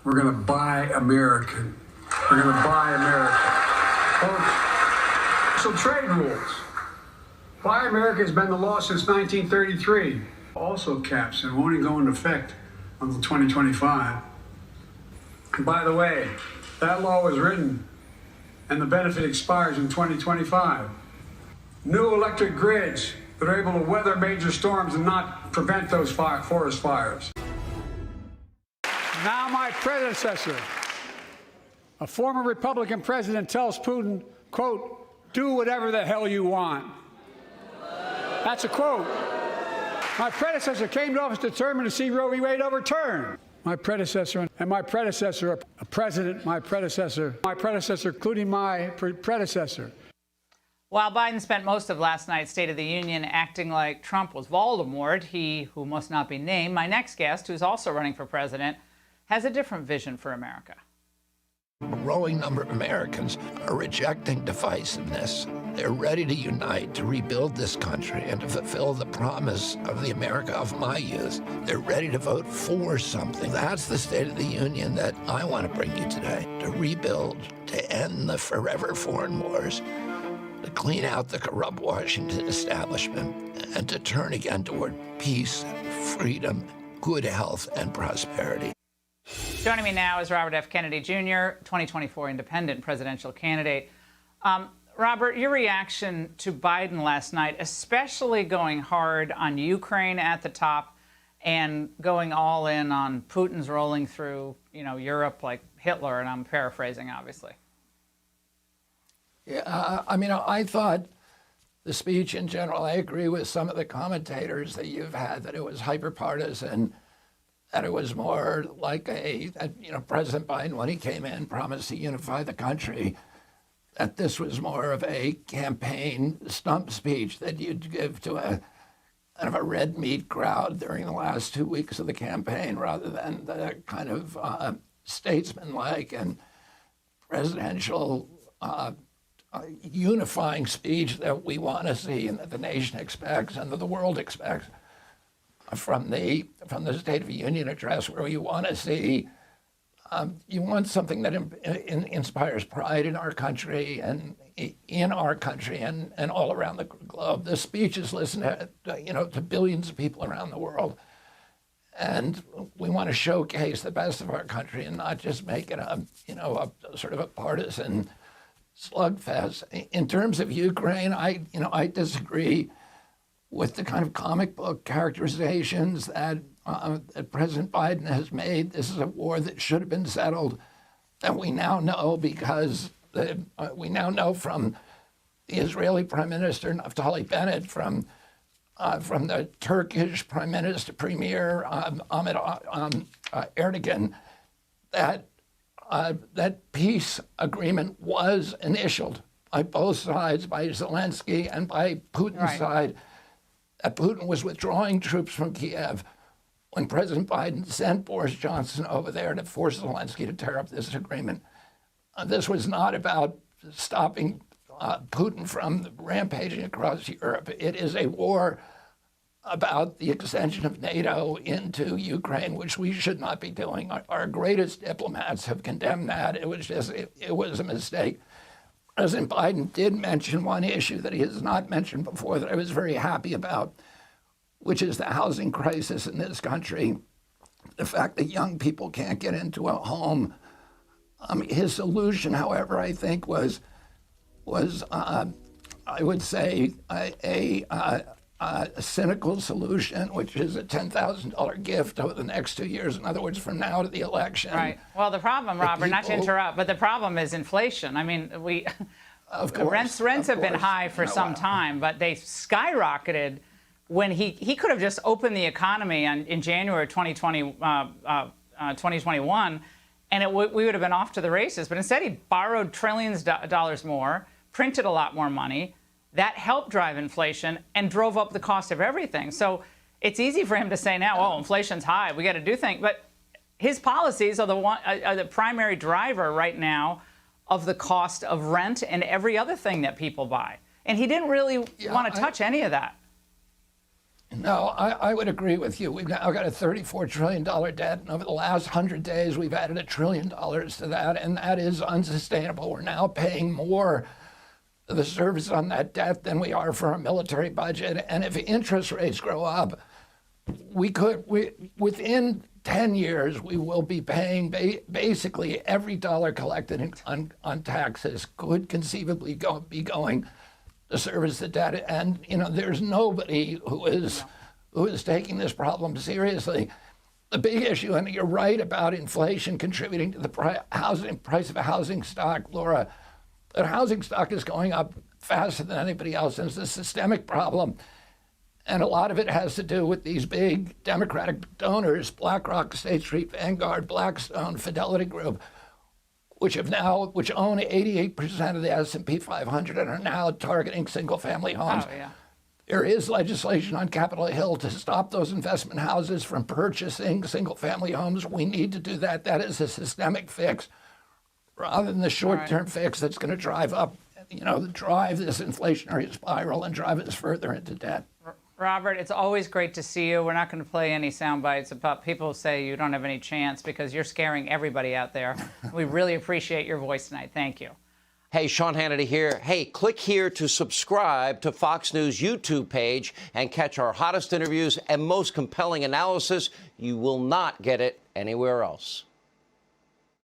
We're going to buy American. We're going to buy America. So trade rules. Buy America has been the law since 1933. Also caps and won't even go into effect until 2025. And by the way, that law was written and the benefit expires in 2025. New electric grids that are able to weather major storms and not prevent those forest fires. Now my predecessor, a former Republican president, tells Putin, quote, "Do whatever the hell you want." That's a quote. My predecessor came to office determined to see Roe v. Wade overturned. My predecessor, a president, my predecessor, including my predecessor. While Biden spent most of last night's State of the Union acting like Trump was Voldemort, he who must not be named, my next guest, who's also running for president, has a different vision for America. A growing number of Americans are rejecting divisiveness. They're ready to unite, to rebuild this country, and to fulfill the promise of the America of my youth. They're ready to vote for something. That's the State of the Union that I want to bring you today. To rebuild, to end the forever foreign wars, to clean out the corrupt Washington establishment, and to turn again toward peace, freedom, good health, and prosperity. Joining me now is Robert F. Kennedy Jr., 2024 independent presidential candidate. Robert, your reaction to Biden last night, especially going hard on Ukraine at the top and going all in on Putin's rolling through, Europe like Hitler, and I'm paraphrasing, obviously. Yeah, I thought the speech in general, I agree with some of the commentators that you've had, that it was hyper-partisan, that it was more like President Biden, when he came in, promised to unify the country, that this was more of a campaign stump speech that you'd give to a kind of a red meat crowd during the last 2 weeks of the campaign, rather than the kind of statesmanlike and presidential unifying speech that we want to see and that the nation expects and that the world expects from the State of the Union address, where you want to see, you want something that inspires pride in our country and all around the globe. This speech is listened to billions of people around the world, and we want to showcase the best of our country and not just make it a sort of a partisan slugfest. In terms of Ukraine, I disagree with the kind of comic book characterizations that President Biden has made. This is a war that should have been settled, and we now know because we now know from the Israeli Prime Minister Naftali Bennett, from the Turkish Premier Ahmed Erdogan, that peace agreement was initialed by both sides, by Zelensky and by Putin's side. That Putin was withdrawing troops from Kiev when President Biden sent Boris Johnson over there to force Zelensky to tear up this agreement. This was not about stopping Putin from rampaging across Europe. It is a war about the extension of NATO into Ukraine, which we should not be doing. Our greatest diplomats have condemned that. It was a mistake. President Biden did mention one issue that he has not mentioned before that I was very happy about, which is the housing crisis in this country. The fact that young people can't get into a home. His solution, however, I think was I would say a cynical solution, which is a $10,000 gift over the next 2 years. In other words, from now to the election. Right. Well, the problem, Robert, not to interrupt, but the problem is inflation. I mean, of course, rents have been high for some time, but they skyrocketed when he could have just opened the economy in January 2021, and we would have been off to the races. But instead, he borrowed trillions of dollars more, printed a lot more money. That helped drive inflation and drove up the cost of everything. So it's easy for him to say now, oh, inflation's high, we got to do things. But his policies are the primary driver right now of the cost of rent and every other thing that people buy. And he didn't really want to touch any of that. No, I would agree with you. We've now got a $34 trillion debt, and over the last 100 days, we've added $1 trillion to that, and that is unsustainable. We're now paying more of the service on that debt than we are for our military budget, and if interest rates grow up, within 10 years, we will be paying basically every dollar collected on taxes could conceivably be going to service the debt. And there's nobody who is taking this problem seriously. The big issue, and you're right about inflation contributing to the price of a housing stock, Laura. That housing stock is going up faster than anybody else, and it's a systemic problem. And a lot of it has to do with these big Democratic donors, BlackRock, State Street, Vanguard, Blackstone, Fidelity Group, which own 88% of the S&P 500 and are now targeting single-family homes. Oh, yeah. There is legislation on Capitol Hill to stop those investment houses from purchasing single-family homes. We need to do that. That is a systemic fix rather than the short-term fix that's going to drive this inflationary spiral and drive us further into debt. Robert, it's always great to see you. We're not going to play any sound bites about people who say you don't have any chance because you're scaring everybody out there. We really appreciate your voice tonight. Thank you. Hey, Sean Hannity here. Hey, click here to subscribe to Fox News YouTube page and catch our hottest interviews and most compelling analysis. You will not get it anywhere else.